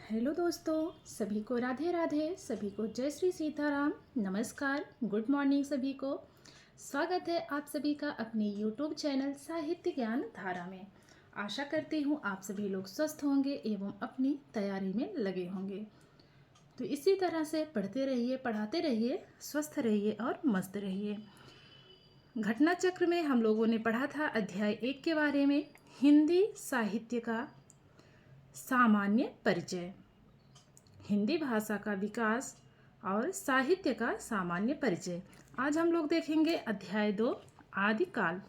Hello दोस्तों, सभी को राधे राधे, सभी को जय श्री सीताराम। नमस्कार, गुड मॉर्निंग सभी को। स्वागत है आप सभी का अपने यूट्यूब चैनल साहित्य ज्ञान धारा में। आशा करती हूँ आप सभी लोग स्वस्थ होंगे एवं अपनी तैयारी में लगे होंगे। तो इसी तरह से पढ़ते रहिए, पढ़ाते रहिए, स्वस्थ रहिए और मस्त रहिए। घटना चक्र में हम लोगों ने पढ़ा था अध्याय 1 के बारे में, हिंदी साहित्य का सामान्य परिचय, हिंदी भाषा का विकास और साहित्य का सामान्य परिचय। आज हम लोग देखेंगे अध्याय 2, आदिकाल।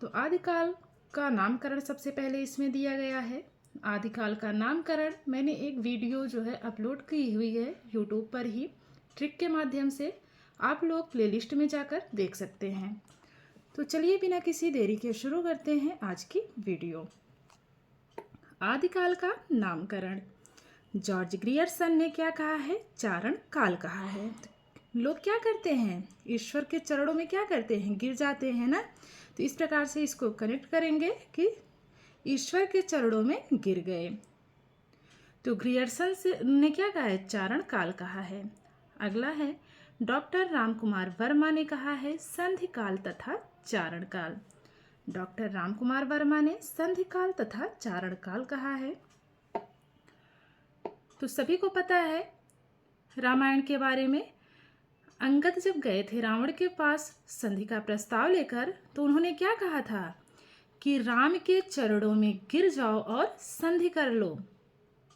तो आदिकाल का नामकरण सबसे पहले इसमें दिया गया है। आदिकाल का नामकरण मैंने एक वीडियो जो है अपलोड की हुई है यूट्यूब पर ही, ट्रिक के माध्यम से। आप लोग प्लेलिस्ट में जाकर देख सकते हैं। तो चलिए बिना किसी देरी के शुरू करते हैं आज की वीडियो। आदिकाल का नामकरण जॉर्ज ग्रियर्सन ने क्या कहा है? चारण काल कहा है। लोग क्या करते हैं? ईश्वर के चरणों में क्या करते हैं? गिर जाते हैं ना। तो इस प्रकार से इसको कनेक्ट करेंगे कि ईश्वर के चरणों में गिर गए। तो ग्रियर्सन से ने क्या कहा है? चारण काल कहा है। अगला है डॉक्टर रामकुमार वर्मा ने कहा है संधि काल तथा चारण काल। डॉक्टर रामकुमार वर्मा ने संधि काल तथा चारण काल कहा है। तो सभी को पता है रामायण के बारे में, अंगद जब गए थे रावण के पास संधि का प्रस्ताव लेकर, तो उन्होंने क्या कहा था कि राम के चरणों में गिर जाओ और संधि कर लो।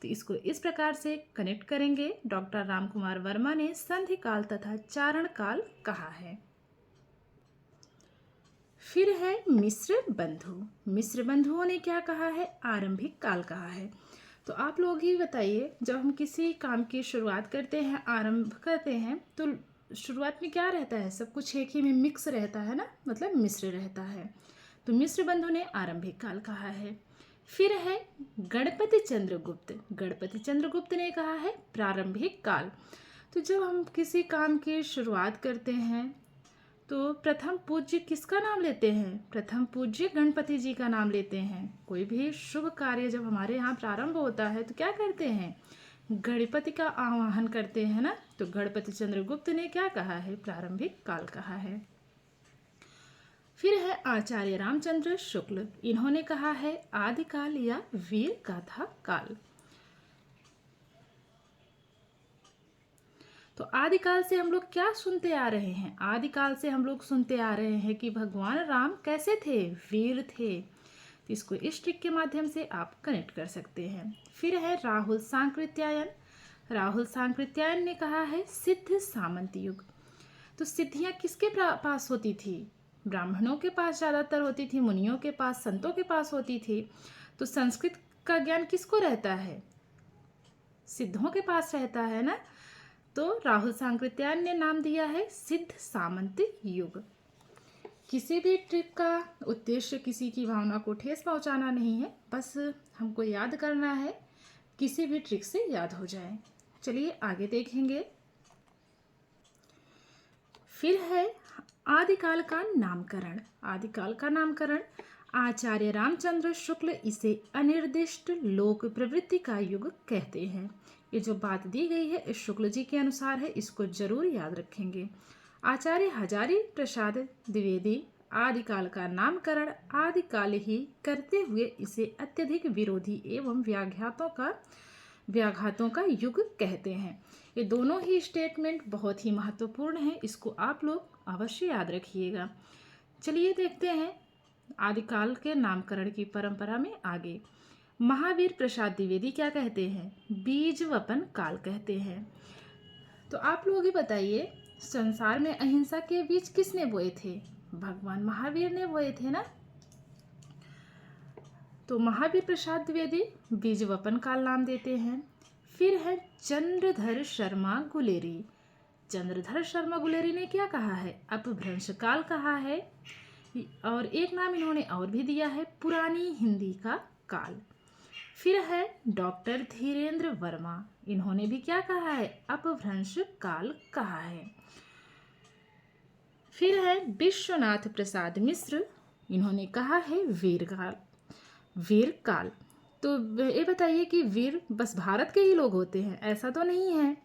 तो इसको इस प्रकार से कनेक्ट करेंगे। डॉक्टर रामकुमार वर्मा ने संधि काल तथा चारण काल कहा है। फिर है मिश्र बंधु। मिश्र बंधुओं ने क्या कहा है? आरंभिक काल कहा है। तो आप लोग ही बताइए, जब हम किसी काम की शुरुआत करते हैं, आरंभ करते हैं, तो शुरुआत में क्या रहता है? सब कुछ एक ही में मिक्स रहता है ना, मतलब मिश्र रहता है। तो मिश्र बंधु ने आरंभिक काल कहा है। फिर है गणपति चंद्रगुप्त। गणपति चंद्रगुप्त ने कहा है प्रारंभिक काल। तो जब हम किसी काम की शुरुआत करते हैं तो प्रथम पूज्य किसका नाम लेते हैं? प्रथम पूज्य गणपति जी का नाम लेते हैं। कोई भी शुभ कार्य जब हमारे यहाँ प्रारंभ होता है तो क्या करते हैं? गणपति का आवाहन करते हैं ना। तो गणपति चंद्रगुप्त ने क्या कहा है? प्रारंभिक काल कहा है। फिर है आचार्य रामचंद्र शुक्ल। इन्होंने कहा है आदिकाल या वीर गाथा काल। तो आदिकाल से हम लोग क्या सुनते आ रहे हैं? आदिकाल से हम लोग सुनते आ रहे हैं कि भगवान राम कैसे थे? वीर थे। तो इसको इस ट्रिक के माध्यम से आप कनेक्ट कर सकते हैं। फिर है राहुल सांकृत्यायन। राहुल सांकृत्यायन ने कहा है सिद्ध सामंत युग। तो सिद्धियां किसके पास होती थी? ब्राह्मणों के पास ज़्यादातर होती थी, मुनियों के पास, संतों के पास होती थी। तो संस्कृत का ज्ञान किसको रहता है? सिद्धों के पास रहता है ना। तो राहुल सांकृत्यायन ने नाम दिया है सिद्ध सामंत युग। किसी भी ट्रिक का उद्देश्य किसी की भावना को ठेस पहुंचाना नहीं है, बस हमको याद करना है, किसी भी ट्रिक से याद हो जाए। चलिए आगे देखेंगे। फिर है आदिकाल का नामकरण। आदिकाल का नामकरण आचार्य रामचंद्र शुक्ल इसे अनिर्दिष्ट लोक प्रवृत्ति का युग कहते हैं। ये जो बात दी गई है इस शुक्ल जी के अनुसार है, इसको जरूर याद रखेंगे। आचार्य हजारी प्रसाद द्विवेदी आदिकाल का नामकरण आदिकाल ही करते हुए इसे अत्यधिक विरोधी एवं व्याघातों का युग कहते हैं। ये दोनों ही स्टेटमेंट बहुत ही महत्वपूर्ण है, इसको आप लोग अवश्य याद रखिएगा। चलिए देखते हैं आदिकाल के नामकरण की परंपरा में आगे। महावीर प्रसाद द्विवेदी क्या कहते हैं? बीज वपन काल कहते हैं। तो आप लोग ही बताइए, संसार में अहिंसा के बीज किसने बोए थे? भगवान महावीर ने बोए थे ना। तो महावीर प्रसाद द्विवेदी बीज वपन काल नाम देते हैं। फिर है चंद्रधर शर्मा गुलेरी। चंद्रधर शर्मा गुलेरी ने क्या कहा है? अपभ्रंश काल कहा है। और एक नाम इन्होंने और भी दिया है पुरानी हिंदी का काल। फिर है डॉक्टर धीरेन्द्र वर्मा। इन्होंने भी क्या कहा है? अपभ्रंश काल कहा है। फिर है विश्वनाथ प्रसाद मिश्र। इन्होंने कहा है वीर काल। तो ये बताइए कि वीर बस भारत के ही लोग होते हैं, ऐसा तो नहीं है,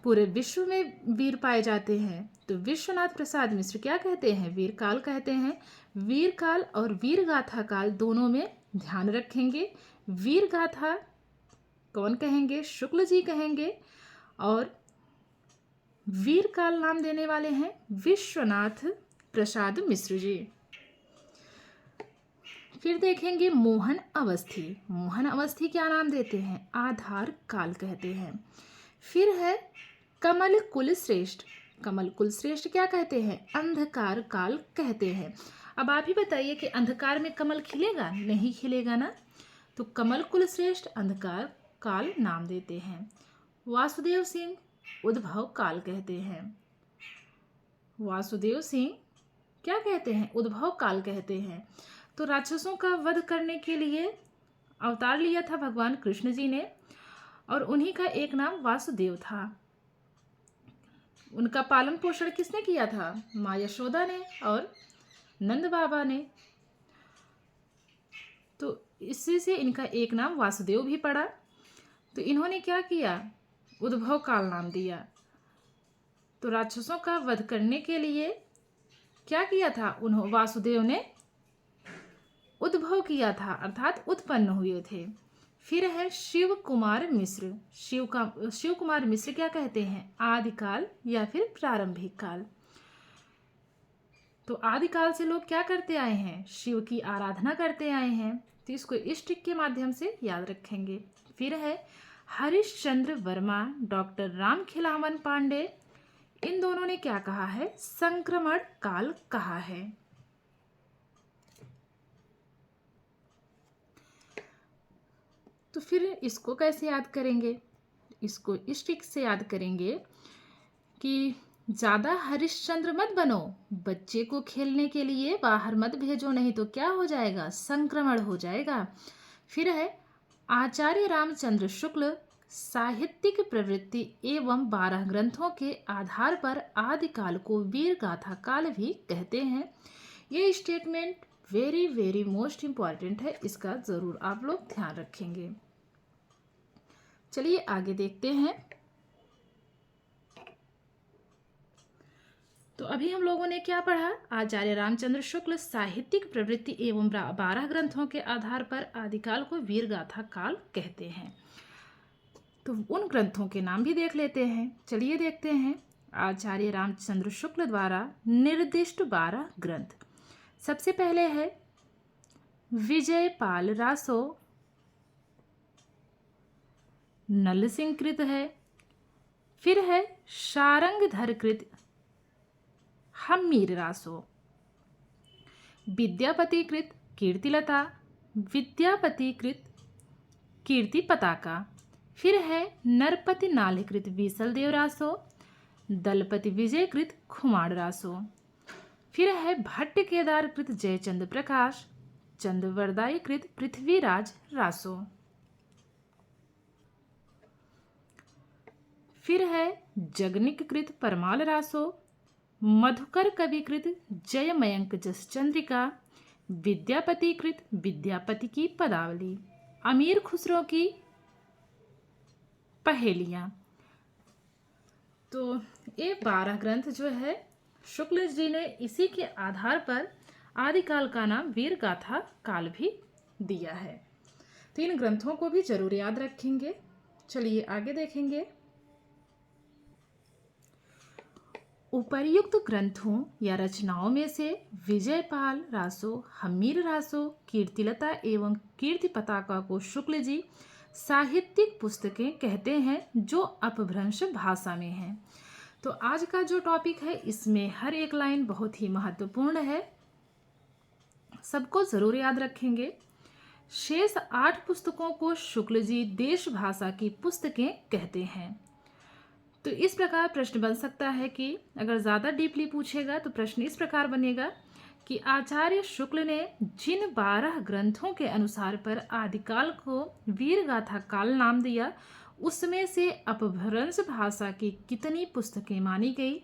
पूरे विश्व में वीर पाए जाते हैं। तो विश्वनाथ प्रसाद मिश्र क्या कहते हैं, वीर काल कहते हैं। वीर काल और वीर गाथा काल दोनों में ध्यान रखेंगे। वीर गाथा कौन कहेंगे, शुक्ल जी कहेंगे, और वीर काल नाम देने वाले हैं विश्वनाथ प्रसाद मिश्र जी। फिर देखेंगे मोहन अवस्थी। मोहन अवस्थी क्या नाम देते हैं, आधार काल कहते हैं। फिर है कमल कुल श्रेष्ठ। कमल कुल श्रेष्ठ क्या कहते हैं, अंधकार काल कहते हैं। अब आप ही बताइए कि अंधकार में कमल खिलेगा, नहीं खिलेगा ना। तो कमल कुल श्रेष्ठ अंधकार काल नाम देते हैं। वासुदेव सिंह उद्भव काल कहते हैं। वासुदेव सिंह क्या कहते हैं, उद्भव काल कहते हैं। तो राक्षसों का वध करने के लिए अवतार लिया था भगवान कृष्ण जी ने, और उन्हीं का एक नाम वासुदेव था। उनका पालन पोषण किसने किया था, माँ यशोदा ने और नंद बाबा ने। तो इसी से इनका एक नाम वासुदेव भी पड़ा। तो इन्होंने क्या किया, उद्भव काल नाम दिया। तो राक्षसों का वध करने के लिए क्या किया था, उन्होंने वासुदेव ने उद्भव किया था, अर्थात उत्पन्न हुए थे। फिर है शिव कुमार मिश्र। शिव कुमार मिश्र क्या कहते हैं, आदिकाल या फिर प्रारंभिक काल। तो आदिकाल से लोग क्या करते आए हैं, शिव की आराधना करते आए हैं। तो इसको इस ट्रिक के माध्यम से याद रखेंगे। फिर है हरिश्चंद्र वर्मा, डॉक्टर राम खिलावन पांडे, इन दोनों ने क्या कहा है, संक्रमण काल कहा है। तो फिर इसको कैसे याद करेंगे, इसको इस ट्रिक से याद करेंगे कि ज़्यादा हरिश्चंद्र मत बनो, बच्चे को खेलने के लिए बाहर मत भेजो, नहीं तो क्या हो जाएगा, संक्रमण हो जाएगा। फिर है आचार्य रामचंद्र शुक्ल साहित्यिक प्रवृत्ति एवं 12 ग्रंथों के आधार पर आदिकाल को वीर गाथा काल भी कहते हैं। ये statement very very most important है, इसका ज़रूर आप लोग ध्यान रखेंगे। चलिए आगे देखते हैं। तो अभी हम लोगों ने क्या पढ़ा, आचार्य रामचंद्र शुक्ल साहित्यिक प्रवृत्ति एवं 12 ग्रंथों के आधार पर आदिकाल को वीर गाथा काल कहते हैं। तो उन ग्रंथों के नाम भी देख लेते हैं। चलिए देखते हैं। आचार्य रामचंद्र शुक्ल द्वारा निर्दिष्ट 12 ग्रंथ। सबसे पहले है विजयपाल रासो, नल सिंह कृत है। फिर है शारंगधर कृत हम्मीर रासो, विद्यापति कृत कीर्तिलता, विद्यापति कृत कीर्ति पताका। फिर है नरपति नालकृत बीसलदेव रासो, दलपति विजय कृत खुमाड़ रासो। फिर है भट्ट केदार कृत जयचंद प्रकाश, चंद्रवरदाई कृत पृथ्वीराज रासो। फिर है जगनिक कृत परमाल रासो, मधुकर कवि कृत जयमयंक जस चंद्रिका, विद्यापति कृत विद्यापति की पदावली, अमीर खुसरो की पहेलियाँ। तो ये 12 ग्रंथ जो है शुक्ल जी ने इसी के आधार पर आदिकाल का नाम वीर गाथा काल भी दिया है। तो इन ग्रंथों को भी जरूर याद रखेंगे। चलिए आगे देखेंगे। उपर्युक्त ग्रंथों या रचनाओं में से विजयपाल रासो, हम्मीर रासो, कीर्तिलता एवं कीर्ति पताका को शुक्ल जी साहित्यिक पुस्तकें कहते हैं जो अपभ्रंश भाषा में हैं। तो आज का जो टॉपिक है इसमें हर एक लाइन बहुत ही महत्वपूर्ण है, सबको ज़रूर याद रखेंगे। शेष 8 पुस्तकों को शुक्ल जी देश भाषा की पुस्तकें कहते हैं। तो इस प्रकार प्रश्न बन सकता है कि अगर ज़्यादा डीपली पूछेगा तो प्रश्न इस प्रकार बनेगा कि आचार्य शुक्ल ने जिन 12 ग्रंथों के अनुसार पर आदिकाल को वीर गाथा काल नाम दिया उसमें से अपभ्रंश भाषा की कितनी पुस्तकें मानी गई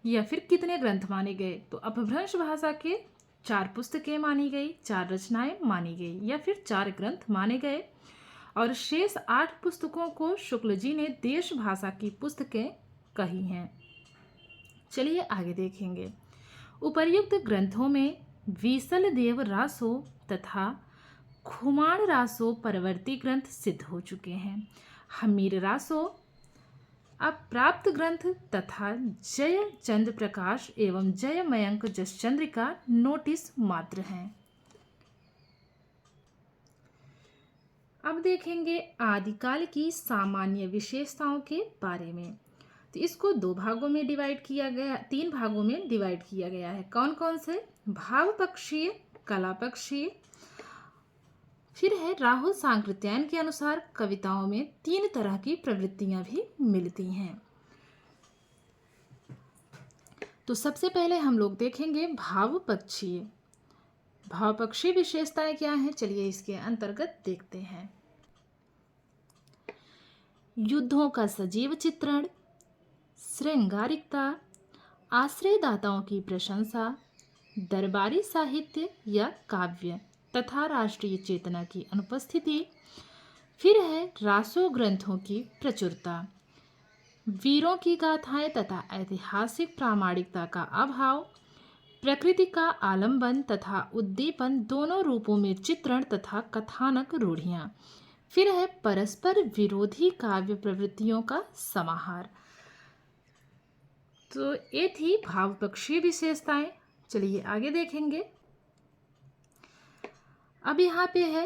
या फिर कितने ग्रंथ माने गए। तो अपभ्रंश भाषा के 4 पुस्तकें मानी गई, 4 रचनाएं मानी गई या फिर 4 ग्रंथ माने गए और शेष 8 पुस्तकों को शुक्ल जी ने देश भाषा की पुस्तकें कही हैं। चलिए आगे देखेंगे। उपर्युक्त ग्रंथों में वीसल देव रासो तथा खुमाण रासो परवर्ती ग्रंथ सिद्ध हो चुके हैं। हमीर रासो अब प्राप्त ग्रंथ तथा जय चंद्र प्रकाश एवं जय मयंक जसचंद्र का नोटिस मात्र हैं। अब देखेंगे आदिकाल की सामान्य विशेषताओं के बारे में। तो इसको 2 भागों में डिवाइड किया गया, 3 भागों में डिवाइड किया गया है। कौन कौन से? भाव पक्षीय, कला पक्षीय। फिर है राहुल सांकृत्यायन के अनुसार कविताओं में 3 तरह की प्रवृत्तियां भी मिलती हैं। तो सबसे पहले हम लोग देखेंगे भाव पक्षीय। भाव पक्षीय विशेषताएं क्या हैं? चलिए इसके अंतर्गत देखते हैं। युद्धों का सजीव चित्रण, श्रृंगारिकता, आश्रयदाताओं की प्रशंसा, दरबारी साहित्य या काव्य तथा राष्ट्रीय चेतना की अनुपस्थिति। फिर है रासो ग्रंथों की प्रचुरता, वीरों की गाथाएं तथा ऐतिहासिक प्रामाणिकता का अभाव, प्रकृति का आलंबन तथा उद्दीपन दोनों रूपों में चित्रण तथा कथानक रूढ़ियाँ। फिर है परस्पर विरोधी काव्य प्रवृत्तियों का समाहार। तो ये थी भावपक्षीय विशेषताएं। चलिए आगे देखेंगे। अब यहाँ पे है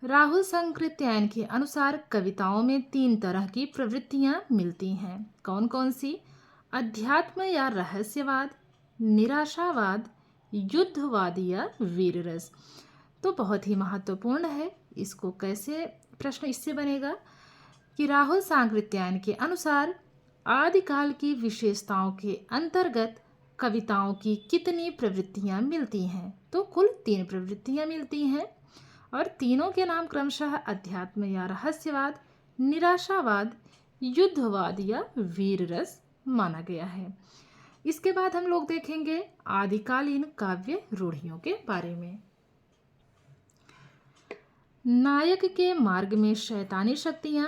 राहुल सांकृत्यायन के अनुसार कविताओं में 3 तरह की प्रवृत्तियां मिलती हैं। कौन कौन सी? अध्यात्म या रहस्यवाद, निराशावाद, युद्धवाद या वीररस। तो बहुत ही महत्वपूर्ण है। इसको कैसे प्रश्न इससे बनेगा कि राहुल सांकृत्यायन के अनुसार आदिकाल की विशेषताओं के अंतर्गत कविताओं की कितनी प्रवृत्तियां मिलती हैं? तो कुल 3 प्रवृत्तियां मिलती हैं और तीनों के नाम क्रमशः अध्यात्म या रहस्यवाद, निराशावाद, युद्धवाद या वीररस माना गया है। इसके बाद हम लोग देखेंगे आदिकालीन काव्य रूढ़ियों के बारे में। नायक के मार्ग में शैतानी शक्तियां,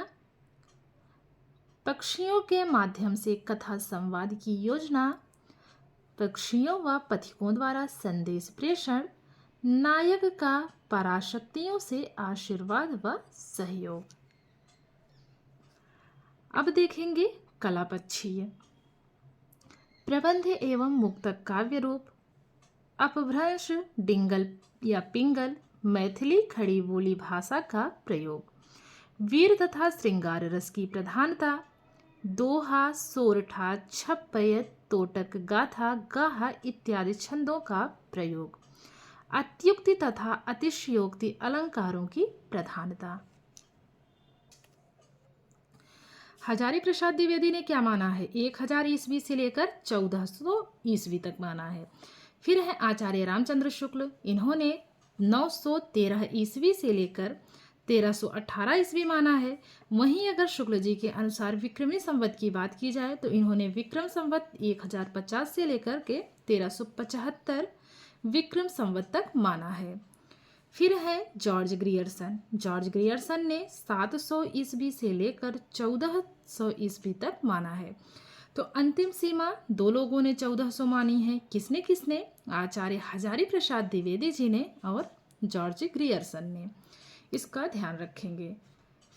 पक्षियों के माध्यम से कथा संवाद की योजना, पक्षियों व पथिकों द्वारा संदेश प्रेषण, नायक का पराशक्तियों से आशीर्वाद व सहयोग। अब देखेंगे कला पक्षीय। प्रबंध एवं मुक्तक काव्य रूप, अपभ्रंश, डिंगल या पिंगल, मैथिली खड़ी बोली भाषा का प्रयोग, वीर तथा श्रृंगार रस की प्रधानता, दोहा, सोरठा, छप्पय, तोटक, गाथा, गाहा इत्यादि छंदों का प्रयोग, अत्युक्ति तथा अतिशयोक्ति अलंकारों की प्रधानता। हजारी प्रसाद द्विवेदी ने क्या माना है? 1000 ईस्वी से लेकर 1400 ईस्वी तक माना है। फिर है आचार्य रामचंद्र शुक्ल, इन्होंने 913 ईस्वी से लेकर 1318 ईस्वी माना है। वहीं अगर शुक्ल जी के अनुसार विक्रमी संवत की बात की जाए तो इन्होंने विक्रम संवत 1050 से लेकर के 1375 विक्रम संवत तक माना है। फिर है जॉर्ज ग्रियर्सन। जॉर्ज ग्रियर्सन ने 700 ईस्वी से लेकर 1400 ईस्वी तक माना है। तो अंतिम सीमा 2 लोगों ने 1400 मानी है। किसने किसने? आचार्य हजारी प्रसाद द्विवेदी जी ने और जॉर्ज ग्रियर्सन ने। इसका ध्यान रखेंगे।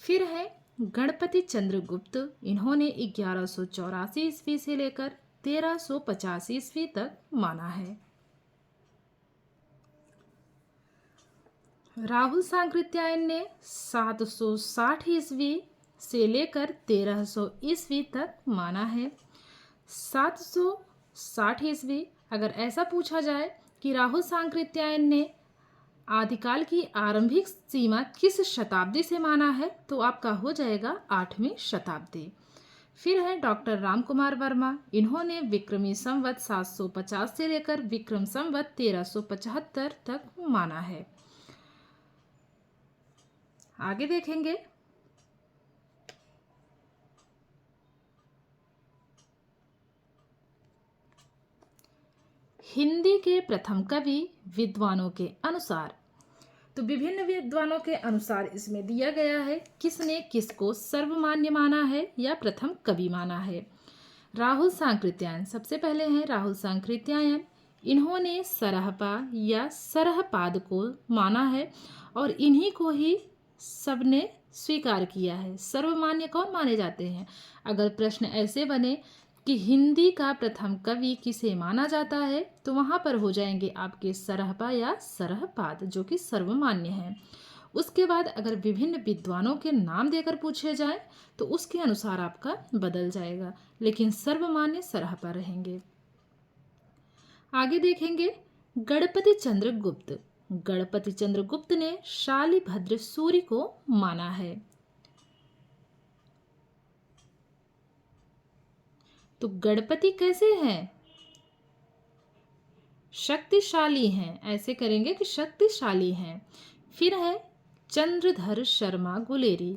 फिर है गणपति चंद्रगुप्त, इन्होंने 1184 ईस्वी से लेकर 1350 ईस्वी तक माना है। राहुल सांकृत्यायन ने 760 ईस्वी से लेकर 1300 ईस्वी तक माना है। 760 ईस्वी, अगर ऐसा पूछा जाए कि राहुल सांकृत्यायन ने आदिकाल की आरंभिक सीमा किस शताब्दी से माना है, तो आपका हो जाएगा 8वीं शताब्दी। फिर है डॉक्टर रामकुमार वर्मा, इन्होंने विक्रमी संवत 750 से लेकर विक्रम संवत 1375 तक माना है। आगे देखेंगे। हिंदी के प्रथम कवि विद्वानों के अनुसार। तो विभिन्न विद्वानों के अनुसार इसमें दिया गया है किसने किसको सर्वमान्य माना है या प्रथम कवि माना है। राहुल सांकृत्यायन, सबसे पहले हैं राहुल सांकृत्यायन। इन्होंने सरहपा या सरहपाद को माना है और इन्हीं को ही सबने स्वीकार किया है। सर्वमान्य कौन माने जाते हैं? अगर प्रश्न ऐसे बने कि हिंदी का प्रथम कवि किसे माना जाता है तो वहाँ पर हो जाएंगे आपके सरहपा या सरहपाद, जो कि सर्वमान्य है। उसके बाद अगर विभिन्न विद्वानों के नाम देकर पूछे जाएं तो उसके अनुसार आपका बदल जाएगा, लेकिन सर्वमान्य सरहपा रहेंगे। आगे देखेंगे गणपति चंद्र गुप्त। गणपति चंद्र गुप्त ने शालिभद्र सूर्य को माना है। तो गणपति कैसे हैं? शक्तिशाली हैं, ऐसे करेंगे कि शक्तिशाली हैं। फिर है चंद्रधर शर्मा गुलेरी।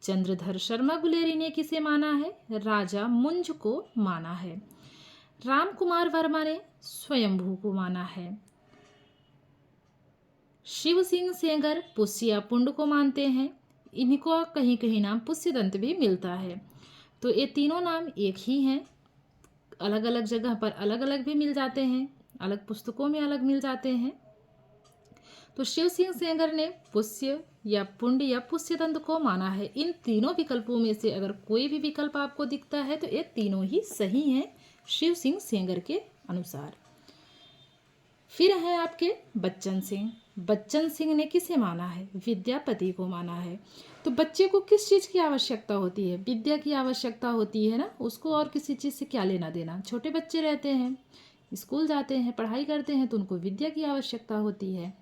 चंद्रधर शर्मा गुलेरी ने किसे माना है? राजा मुंज को माना है। राम कुमार वर्मा ने स्वयंभू को माना है। शिव सिंह सेंगर पुष्या पुंड को मानते हैं। इनको कहीं कहीं नाम पुष्यदंत भी मिलता है। तो ये तीनों नाम एक ही हैं, अलग अलग जगह पर अलग अलग भी मिल जाते हैं, अलग पुस्तकों में अलग मिल जाते हैं। तो शिव सिंह सेंगर ने पुष्य या पुंड या पुष्यदंत को माना है। इन तीनों विकल्पों में से अगर कोई भी विकल्प आपको दिखता है तो ये तीनों ही सही हैं शिव सिंह सेंगर के अनुसार। फिर है आपके बच्चन सिंह। बच्चन सिंह ने किसे माना है? विद्यापति को माना है। तो बच्चे को किस चीज़ की आवश्यकता होती है? विद्या की आवश्यकता होती है ना, उसको और किसी चीज़ से क्या लेना देना। छोटे बच्चे रहते हैं, स्कूल जाते हैं, पढ़ाई करते हैं, तो उनको विद्या की आवश्यकता होती है।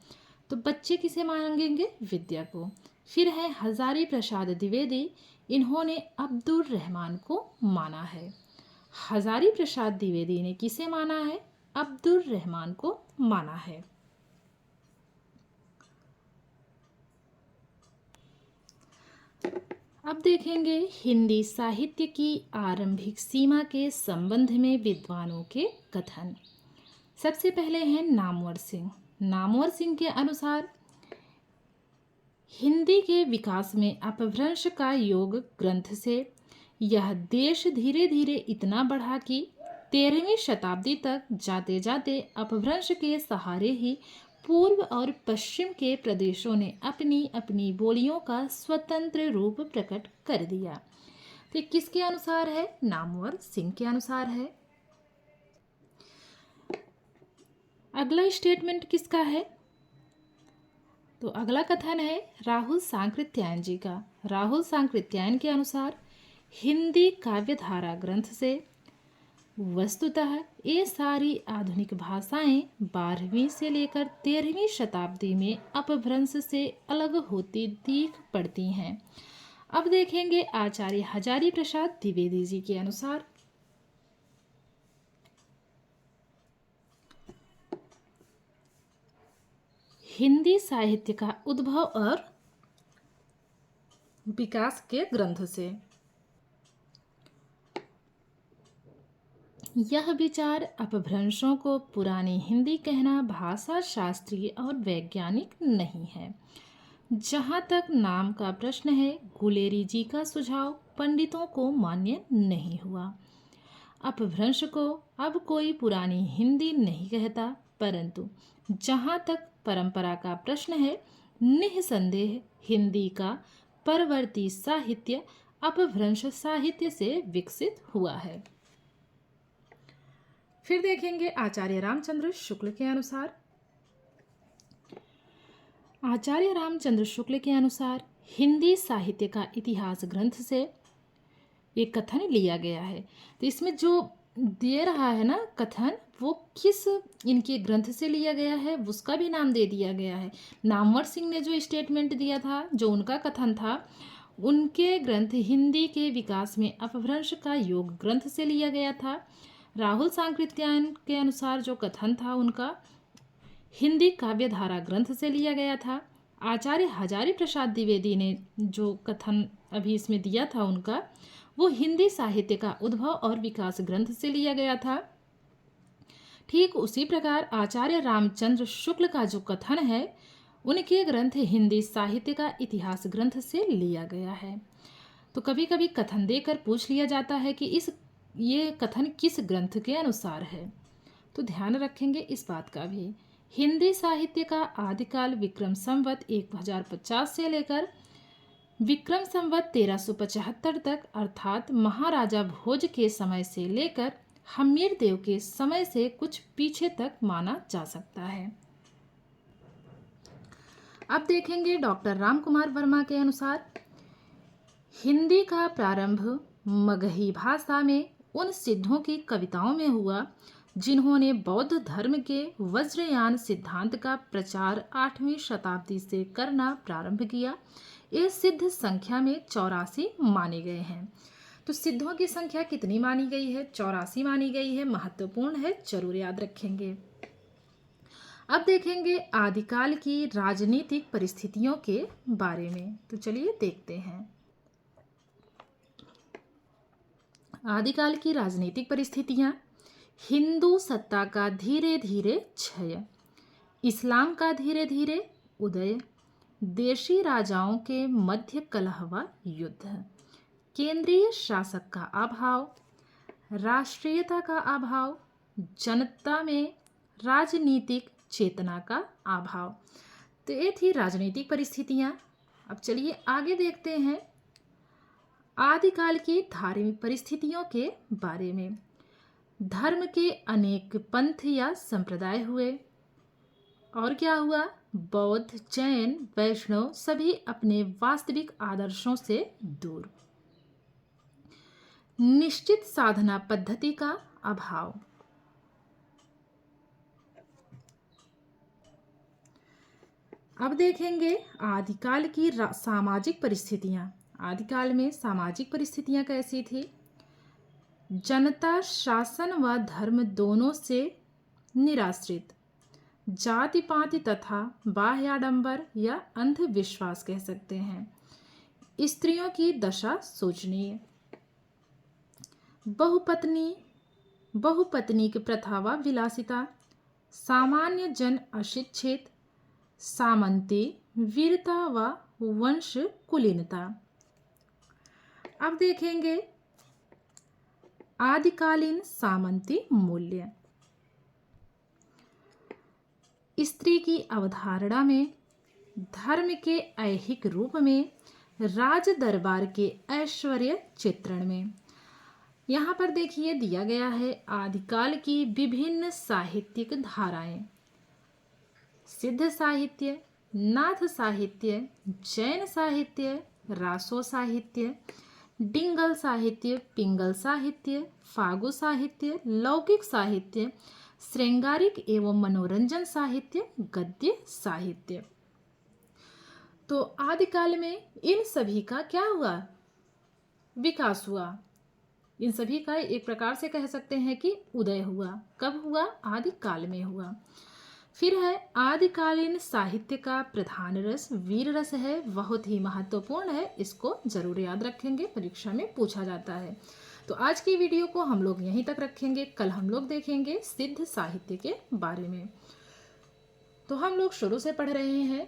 तो बच्चे किसे मांगेंगे? विद्या को। फिर है हजारी प्रसाद द्विवेदी। इन्होंने अब्दुल रहमान को माना है। हजारी प्रसाद द्विवेदी ने किसे माना है? अब्दुल रहमान को माना है। अब देखेंगे हिंदी साहित्य की आरंभिक सीमा के संबंध में विद्वानों के कथन। सबसे पहले हैं नामवर सिंह। नामवर सिंह के अनुसार हिंदी के विकास में अपभ्रंश का योग ग्रंथ से यह देश धीरे धीरे इतना बढ़ा कि 13वीं शताब्दी तक जाते जाते अपभ्रंश के सहारे ही पूर्व और पश्चिम के प्रदेशों ने अपनी अपनी बोलियों का स्वतंत्र रूप प्रकट कर दिया। तो किसके अनुसार है? नामवर सिंह के अनुसार है। अगला स्टेटमेंट किसका है? तो अगला कथन है राहुल सांकृत्यायन जी का। राहुल सांकृत्यायन के अनुसार हिंदी काव्यधारा ग्रंथ से वस्तुतः ये सारी आधुनिक भाषाएं 12वीं से लेकर 13वीं शताब्दी में अपभ्रंश से अलग होती दिख पड़ती हैं। अब देखेंगे आचार्य हजारी प्रसाद द्विवेदी जी के अनुसार हिंदी साहित्य का उद्भव और विकास के ग्रंथ से यह विचार अपभ्रंशों को पुरानी हिंदी कहना भाषा शास्त्रीय और वैज्ञानिक नहीं है। जहाँ तक नाम का प्रश्न है, गुलेरी जी का सुझाव पंडितों को मान्य नहीं हुआ। अपभ्रंश को अब कोई पुरानी हिंदी नहीं कहता, परंतु जहाँ तक परंपरा का प्रश्न है, निःसंदेह हिंदी का परवर्ती साहित्य अपभ्रंश साहित्य से विकसित हुआ है। फिर देखेंगे आचार्य रामचंद्र शुक्ल के अनुसार। आचार्य रामचंद्र शुक्ल के अनुसार हिंदी साहित्य का इतिहास ग्रंथ से एक कथन लिया गया है। तो इसमें जो दे रहा है ना कथन, वो किस इनके ग्रंथ से लिया गया है उसका भी नाम दे दिया गया है। नामवर सिंह ने जो स्टेटमेंट दिया था, जो उनका कथन था, उनके ग्रंथ हिंदी के विकास में अपभ्रंश का योग ग्रंथ से लिया गया था। राहुल सांकृत्यायन के अनुसार जो कथन था उनका हिंदी काव्यधारा ग्रंथ से लिया गया था। आचार्य हजारी प्रसाद द्विवेदी ने जो कथन अभी इसमें दिया था उनका, वो हिंदी साहित्य का उद्भव और विकास ग्रंथ से लिया गया था। ठीक उसी प्रकार आचार्य रामचंद्र शुक्ल का जो कथन है उनके ग्रंथ हिंदी साहित्य का इतिहास ग्रंथ से लिया गया है। तो कभी कभी कथन देकर पूछ लिया जाता है कि ये कथन किस ग्रंथ के अनुसार है, तो ध्यान रखेंगे इस बात का भी। हिंदी साहित्य का आदिकाल विक्रम संवत 1050 से लेकर विक्रम संवत 1375 तक अर्थात महाराजा भोज के समय से लेकर हम्मीर देव के समय से कुछ पीछे तक माना जा सकता है। अब देखेंगे डॉक्टर रामकुमार वर्मा के अनुसार हिंदी का प्रारंभ मगही भाषा में उन सिद्धों की कविताओं में हुआ जिन्होंने बौद्ध धर्म के वज्रयान सिद्धांत का प्रचार 8वीं शताब्दी से करना प्रारंभ किया। ये सिद्ध संख्या में 84 माने गए हैं। तो सिद्धों की संख्या कितनी मानी गई है? 84 मानी गई है। महत्वपूर्ण है, जरूर याद रखेंगे। अब देखेंगे आदिकाल की राजनीतिक परिस्थितियों के बारे में। तो चलिए देखते हैं। आदिकाल की राजनीतिक परिस्थितियां: हिंदू सत्ता का धीरे धीरे क्षय, इस्लाम का धीरे धीरे उदय, देशी राजाओं के मध्य कलह व युद्ध, केंद्रीय शासक का अभाव, राष्ट्रीयता का अभाव, जनता में राजनीतिक चेतना का अभाव। तो ये थी राजनीतिक परिस्थितियां। अब चलिए आगे देखते हैं आदिकाल की धार्मिक परिस्थितियों के बारे में। धर्म के अनेक पंथ या संप्रदाय हुए। और क्या हुआ? बौद्ध, जैन, वैष्णव सभी अपने वास्तविक आदर्शों से दूर। निश्चित साधना पद्धति का अभाव। अब देखेंगे आदिकाल की सामाजिक परिस्थितियां। आदिकाल में सामाजिक परिस्थितियां कैसी थी? जनता शासन व धर्म दोनों से निराश्रित, जाति पाति तथा बाह्याडंबर या अंधविश्वास कह सकते हैं। स्त्रियों की दशा शोचनीय। बहुपत्नी की प्रथा व विलासिता, सामान्य जन अशिक्षित, सामंती वीरता व वंश कुलीनता। अब देखेंगे आदिकालीन सामंती मूल्य। स्त्री की अवधारणा में, धर्म के ऐहिक रूप में, राज दरबार के ऐश्वर्य चित्रण में। यहाँ पर देखिए दिया गया है आदिकाल की विभिन्न साहित्यिक धाराएं: सिद्ध साहित्य, नाथ साहित्य, जैन साहित्य, रासो साहित्य, डिंगल साहित्य, पिंगल साहित्य, फागु साहित्य, लौकिक साहित्य, श्रृंगारिक एवं मनोरंजन साहित्य, गद्य साहित्य। तो आदिकाल में इन सभी का क्या हुआ? विकास हुआ। इन सभी का एक प्रकार से कह सकते हैं कि उदय हुआ। कब हुआ? आदिकाल में हुआ। फिर है आदिकालीन साहित्य का प्रधान रस वीर रस है, बहुत ही महत्वपूर्ण है, इसको जरूर याद रखेंगे, परीक्षा में पूछा जाता है। तो आज की वीडियो को हम लोग यहीं तक रखेंगे। कल हम लोग देखेंगे सिद्ध साहित्य के बारे में। तो हम लोग शुरू से पढ़ रहे हैं,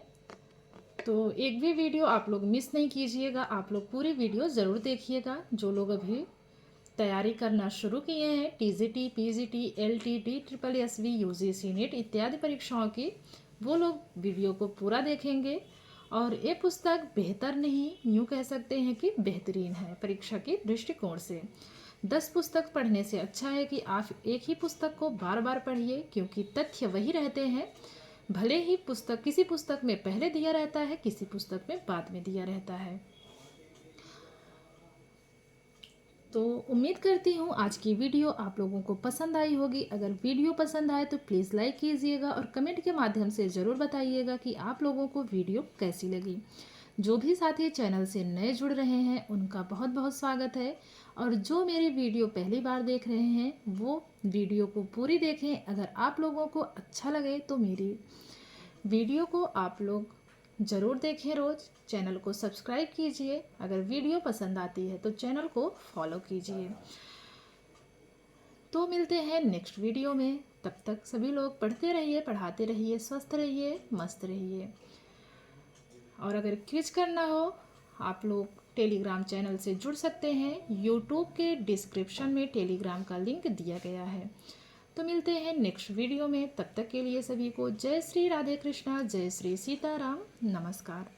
तो एक भी वीडियो आप लोग मिस नहीं कीजिएगा। आप लोग पूरी वीडियो ज़रूर देखिएगा। जो लोग अभी तैयारी करना शुरू किए हैं TGT, PGT, LTT, triple SV, UGC, NET इत्यादि परीक्षाओं की, वो लोग वीडियो को पूरा देखेंगे। और ये पुस्तक बेहतर नहीं, यूँ कह सकते हैं कि बेहतरीन है परीक्षा के दृष्टिकोण से। 10 पुस्तक पढ़ने से अच्छा है कि आप एक ही पुस्तक को बार बार पढ़िए, क्योंकि तथ्य वही रहते हैं। भले ही पुस्तक किसी पुस्तक में पहले दिया रहता है, किसी पुस्तक में बाद में दिया रहता है। तो उम्मीद करती हूँ आज की वीडियो आप लोगों को पसंद आई होगी। अगर वीडियो पसंद आए तो प्लीज़ लाइक कीजिएगा और कमेंट के माध्यम से ज़रूर बताइएगा कि आप लोगों को वीडियो कैसी लगी। जो भी साथी चैनल से नए जुड़ रहे हैं उनका बहुत बहुत स्वागत है, और जो मेरी वीडियो पहली बार देख रहे हैं वो वीडियो को पूरी देखें। अगर आप लोगों को अच्छा लगे तो मेरी वीडियो को आप लोग ज़रूर देखें। रोज़ चैनल को सब्सक्राइब कीजिए। अगर वीडियो पसंद आती है तो चैनल को फॉलो कीजिए। तो मिलते हैं नेक्स्ट वीडियो में। तब तक सभी लोग पढ़ते रहिए, पढ़ाते रहिए, स्वस्थ रहिए, मस्त रहिए। और अगर क्विज करना हो आप लोग टेलीग्राम चैनल से जुड़ सकते हैं। यूट्यूब के डिस्क्रिप्शन में टेलीग्राम का लिंक दिया गया है। तो मिलते हैं नेक्स्ट वीडियो में। तब तक के लिए सभी को जय श्री राधे कृष्णा, जय श्री सीताराम, नमस्कार।